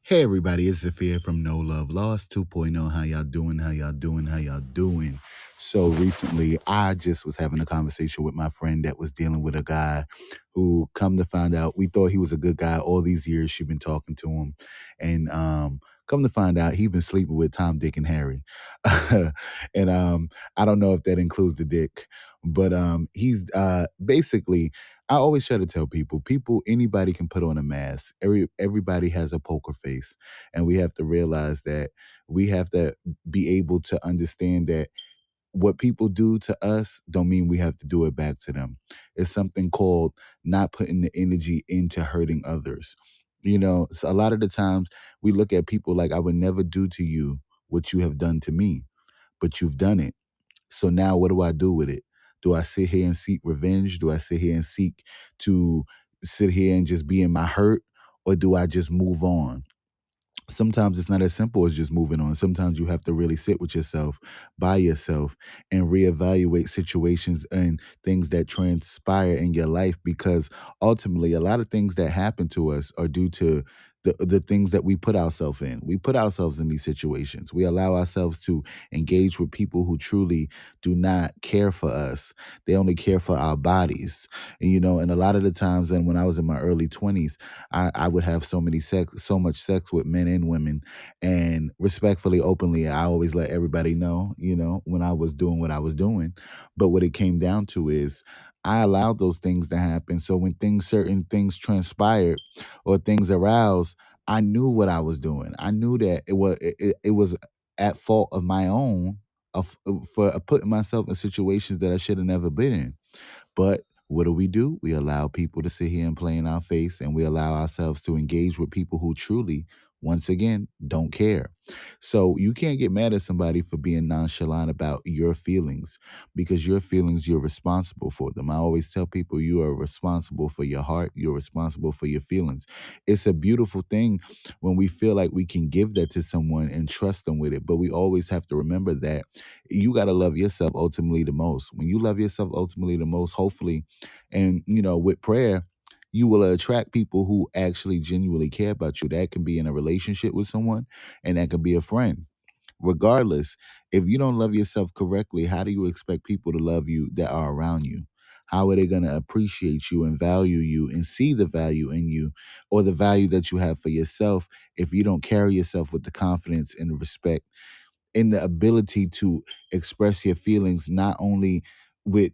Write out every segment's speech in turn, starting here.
Hey everybody, it's Zafir from No Love Lost 2.0. How y'all doing? How y'all doing? How y'all doing? So recently, I just was having a conversation with my friend that was dealing with a guy who, come to find out, we thought he was a good guy all these years. She'd been talking to him, and come to find out, he'd been sleeping with Tom, Dick, and Harry. And I don't know if that includes the dick, but he's basically. I always try to tell people, anybody can put on a mask. Everybody has a poker face, and we have to realize that we have to be able to understand that what people do to us don't mean we have to do it back to them. It's something called not putting the energy into hurting others. So a lot of the times we look at people like, I would never do to you what you have done to me, but you've done it. So now what do I do with it? Do I sit here and seek revenge? Do I sit here and seek to sit here and just be in my hurt? Or do I just move on? Sometimes it's not as simple as just moving on. Sometimes you have to really sit with yourself, by yourself, and reevaluate situations and things that transpire in your life, because ultimately a lot of things that happen to us are due to the things that we put ourselves in. We put ourselves in these situations. We allow ourselves to engage with people who truly do not care for us. They only care for our bodies. And a lot of the times, and when I was in my early 20s, I would have so much sex with men and women, and respectfully, openly, I always let everybody know, when I was doing what I was doing. But what it came down to is I allowed those things to happen. So when certain things transpired or things aroused, I knew what I was doing. I knew that it was at fault of my own for putting myself in situations that I should have never been in. But what do? We allow people to sit here and play in our face, and we allow ourselves to engage with people who truly, once again, don't care. So you can't get mad at somebody for being nonchalant about your feelings, because your feelings, you're responsible for them. I always tell people you are responsible for your heart. You're responsible for your feelings. It's a beautiful thing when we feel like we can give that to someone and trust them with it. But we always have to remember that you got to love yourself ultimately the most. When you love yourself ultimately the most, hopefully, and with prayer, you will attract people who actually genuinely care about you. That can be in a relationship with someone, and that could be a friend. Regardless, if you don't love yourself correctly, how do you expect people to love you that are around you? How are they going to appreciate you and value you and see the value in you, or the value that you have for yourself, if you don't carry yourself with the confidence and the respect and the ability to express your feelings, not only with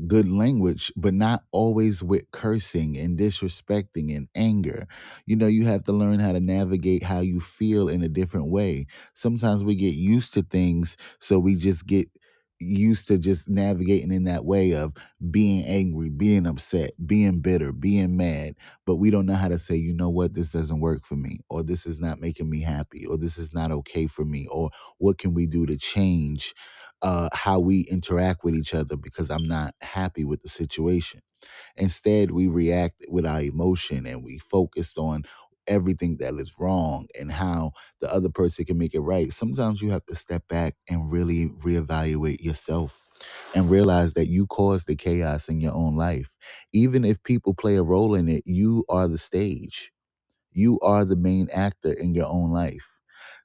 good language, but not always with cursing and disrespecting and anger. You have to learn how to navigate how you feel in a different way. Sometimes we get used to things, so we just get used to just navigating in that way of being angry, being upset, being bitter, being mad, but we don't know how to say, you know what, this doesn't work for me, or this is not making me happy, or this is not okay for me, or what can we do to change how we interact with each other, because I'm not happy with the situation. Instead, we react with our emotion, and we focused on everything that is wrong and how the other person can make it right. Sometimes you have to step back and really reevaluate yourself and realize that you caused the chaos in your own life. Even if people play a role in it, you are the stage. You are the main actor in your own life.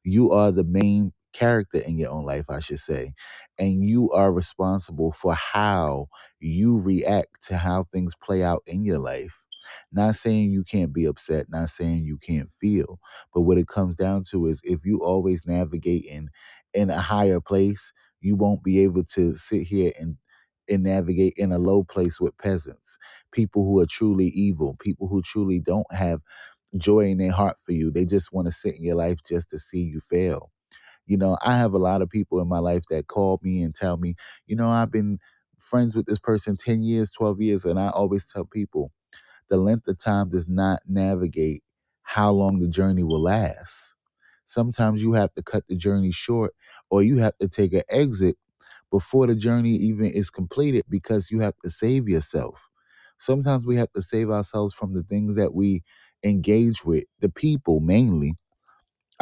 You are the main character in your own life, I should say. And you are responsible for how you react to how things play out in your life. Not saying you can't be upset, not saying you can't feel, but what it comes down to is, if you always navigate in a higher place, you won't be able to sit here and navigate in a low place with peasants, people who are truly evil, people who truly don't have joy in their heart for you. They just want to sit in your life just to see you fail. I have a lot of people in my life that call me and tell me, I've been friends with this person 10 years, 12 years. And I always tell people, the length of time does not navigate how long the journey will last. Sometimes you have to cut the journey short, or you have to take an exit before the journey even is completed, because you have to save yourself. Sometimes we have to save ourselves from the things that we engage with, the people mainly.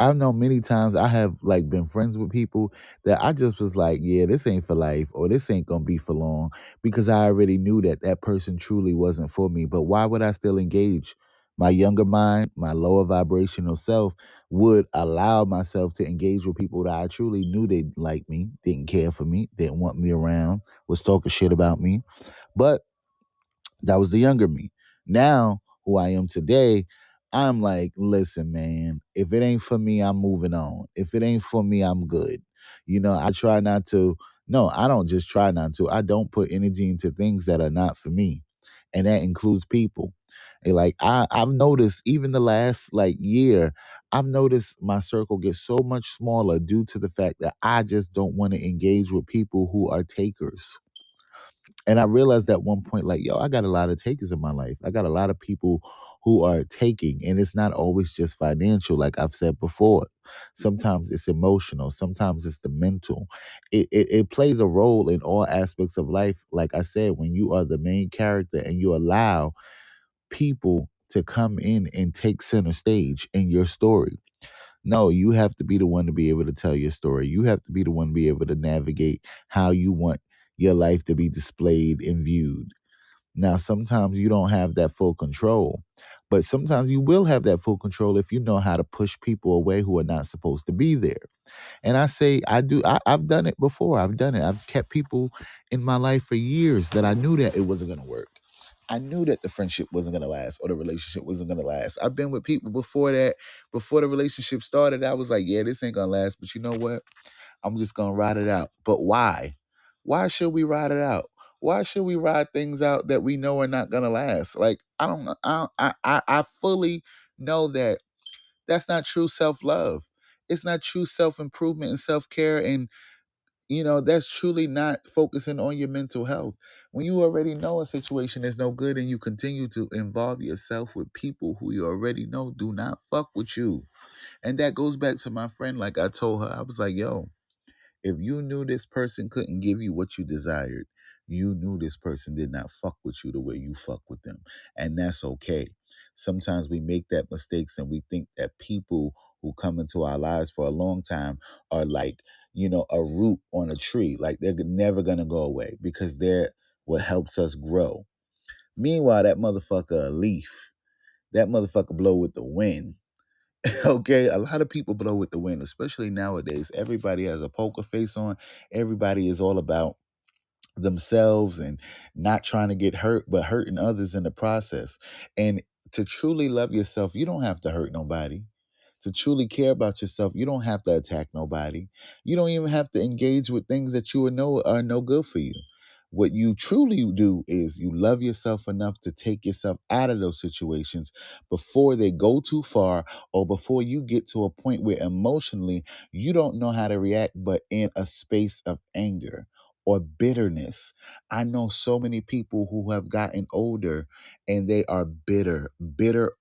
I've known many times I have been friends with people that I just was like, yeah, this ain't for life, or this ain't gonna be for long, because I already knew that that person truly wasn't for me. But why would I still engage? My younger mind, my lower vibrational self would allow myself to engage with people that I truly knew they liked me, didn't care for me, didn't want me around, was talking shit about me. But that was the younger me. Now, who I am today, I'm like, listen, man, if it ain't for me, I'm moving on. If it ain't for me, I'm good. I try not to, no, I don't just try not to. I don't put energy into things that are not for me. And that includes people. And like I've noticed even the last like year, I've noticed my circle gets so much smaller due to the fact that I just don't want to engage with people who are takers. And I realized at one point, like, yo, I got a lot of takers in my life. I got a lot of people who are taking, and it's not always just financial, like I've said before. Sometimes it's emotional, sometimes it's the mental. It plays a role in all aspects of life. Like I said, when you are the main character and you allow people to come in and take center stage in your story. No, you have to be the one to be able to tell your story. You have to be the one to be able to navigate how you want your life to be displayed and viewed. Now, sometimes you don't have that full control, but sometimes you will have that full control if you know how to push people away who are not supposed to be there. And I say, I've done it before. I've done it. I've kept people in my life for years that I knew that it wasn't going to work. I knew that the friendship wasn't going to last or the relationship wasn't going to last. I've been with people before that, before the relationship started. I was like, yeah, this ain't going to last. But you know what? I'm just going to ride it out. But why? Why should we ride it out? Why should we ride things out that we know are not going to last? Like, I fully know that that's not true self-love. It's not true self-improvement and self-care. And, that's truly not focusing on your mental health. When you already know a situation is no good and you continue to involve yourself with people who you already know do not fuck with you. And that goes back to my friend. Like I told her, I was like, yo, if you knew this person couldn't give you what you desired, you knew this person did not fuck with you the way you fuck with them. And that's okay. Sometimes we make that mistakes and we think that people who come into our lives for a long time are like, a root on a tree. Like they're never going to go away because they're what helps us grow. Meanwhile, that motherfucker a leaf. That motherfucker blow with the wind. Okay, a lot of people blow with the wind, especially nowadays. Everybody has a poker face on. Everybody is all about themselves and not trying to get hurt, but hurting others in the process. And to truly love yourself, you don't have to hurt nobody. To truly care about yourself, you don't have to attack nobody. You don't even have to engage with things that you know are no good for you. What you truly do is you love yourself enough to take yourself out of those situations before they go too far or before you get to a point where emotionally you don't know how to react, but in a space of anger or bitterness. I know so many people who have gotten older and they are bitter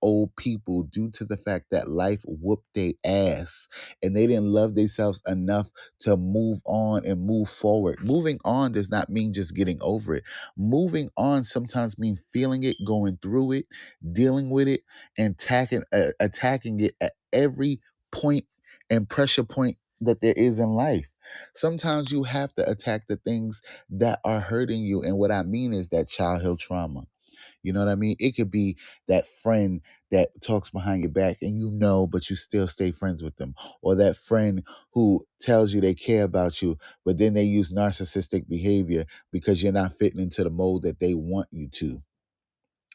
old people due to the fact that life whooped their ass and they didn't love themselves enough to move on and move forward. Moving on does not mean just getting over it. Moving on sometimes means feeling it, going through it, dealing with it, and attacking it at every point and pressure point that there is in life. Sometimes you have to attack the things that are hurting you. And what I mean is that childhood trauma. You know what I mean? It could be that friend that talks behind your back and but you still stay friends with them. Or that friend who tells you they care about you, but then they use narcissistic behavior because you're not fitting into the mold that they want you to.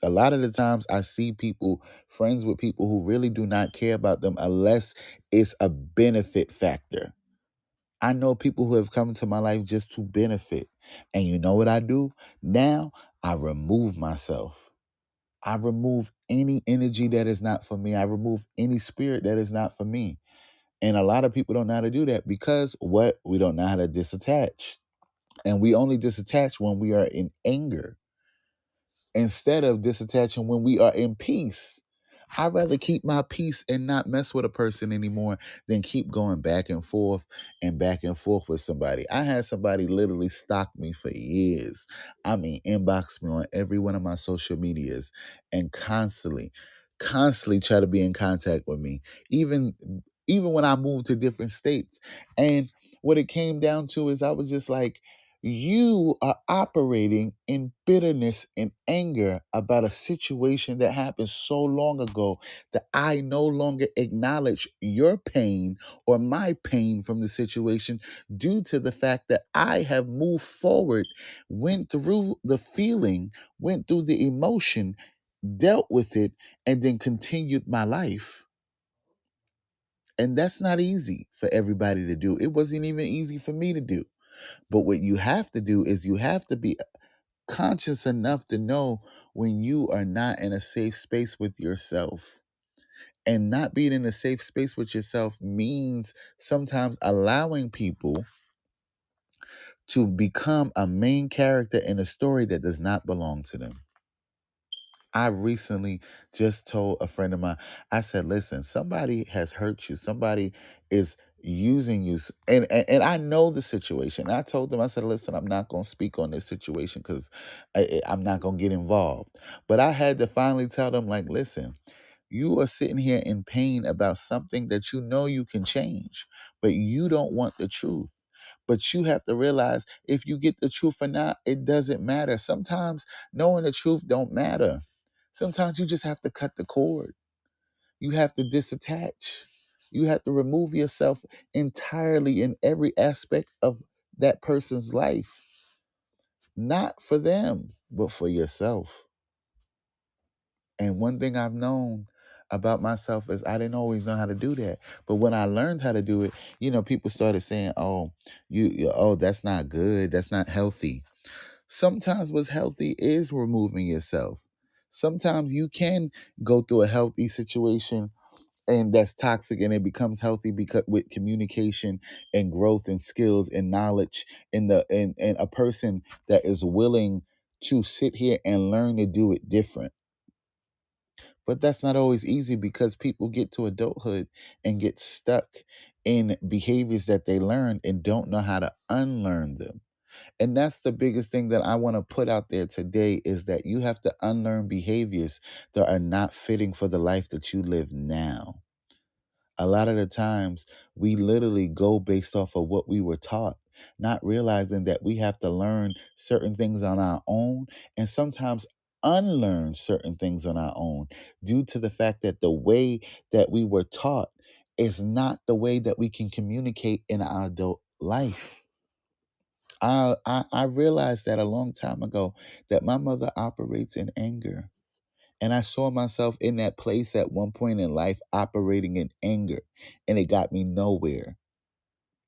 A lot of the times I see people, friends with people who really do not care about them unless it's a benefit factor. I know people who have come into my life just to benefit. And you know what I do? Now I remove myself. I remove any energy that is not for me. I remove any spirit that is not for me. And a lot of people don't know how to do that because what? We don't know how to disattach. And we only disattach when we are in anger instead of disattaching when we are in peace. I'd rather keep my peace and not mess with a person anymore than keep going back and forth with somebody. I had somebody literally stalk me for years. I mean, inbox me on every one of my social medias and constantly try to be in contact with me, even when I moved to different states. And what it came down to is I was just like, You are operating in bitterness and anger about a situation that happened so long ago that I no longer acknowledge your pain or my pain from the situation due to the fact that I have moved forward, went through the feeling, went through the emotion, dealt with it, and then continued my life. And that's not easy for everybody to do. It wasn't even easy for me to do. But what you have to do is you have to be conscious enough to know when you are not in a safe space with yourself. And not being in a safe space with yourself means sometimes allowing people to become a main character in a story that does not belong to them. I recently just told a friend of mine, I said, listen, somebody has hurt you. Somebody is using you. And I know the situation. I told them, I said, listen, I'm not going to speak on this situation because I'm not going to get involved. But I had to finally tell them, like, listen, you are sitting here in pain about something that you know you can change, but you don't want the truth. But you have to realize if you get the truth or not, it doesn't matter. Sometimes knowing the truth don't matter. Sometimes you just have to cut the cord. You have to disattach. You have to remove yourself entirely in every aspect of that person's life. Not for them, but for yourself. And one thing I've known about myself is I didn't always know how to do that. But when I learned how to do it, people started saying, "Oh, oh, that's not good. That's not healthy." Sometimes what's healthy is removing yourself. Sometimes you can go through a healthy situation and that's toxic and it becomes healthy because with communication and growth and skills and knowledge and a person that is willing to sit here and learn to do it different. But that's not always easy because people get to adulthood and get stuck in behaviors that they learned and don't know how to unlearn them. And that's the biggest thing that I want to put out there today is that you have to unlearn behaviors that are not fitting for the life that you live now. A lot of the times we literally go based off of what we were taught, not realizing that we have to learn certain things on our own and sometimes unlearn certain things on our own due to the fact that the way that we were taught is not the way that we can communicate in our adult life. I realized that a long time ago that my mother operates in anger. And I saw myself in that place at one point in life operating in anger. And it got me nowhere.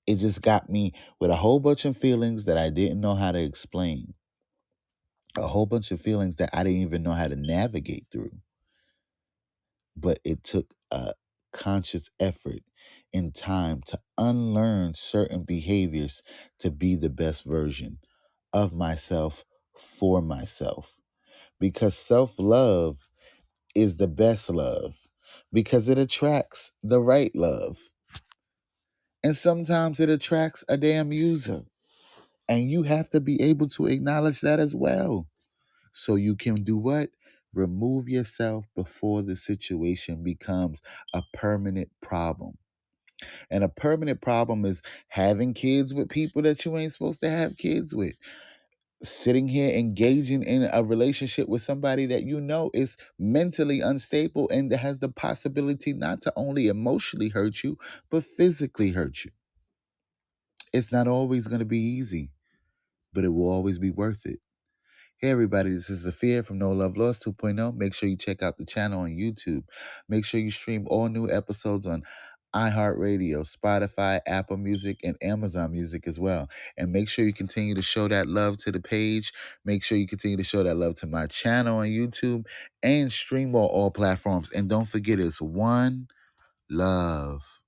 It just got me with a whole bunch of feelings that I didn't know how to explain. A whole bunch of feelings that I didn't even know how to navigate through. But it took a conscious effort and time to unlearn certain behaviors to be the best version of myself for myself. Because self-love is the best love because it attracts the right love. And sometimes it attracts a damn user. And you have to be able to acknowledge that as well. So you can do what? Remove yourself before the situation becomes a permanent problem. And a permanent problem is having kids with people that you ain't supposed to have kids with. Sitting here engaging in a relationship with somebody that you know is mentally unstable and that has the possibility not to only emotionally hurt you, but physically hurt you. It's not always going to be easy, but it will always be worth it. Hey everybody, this is Sophia from No Love Lost 2.0. Make sure you check out the channel on YouTube. Make sure you stream all new episodes on iHeartRadio, Spotify, Apple Music, and Amazon Music as well. And make sure you continue to show that love to the page. Make sure you continue to show that love to my channel on YouTube and stream on all platforms. And don't forget, it's one love.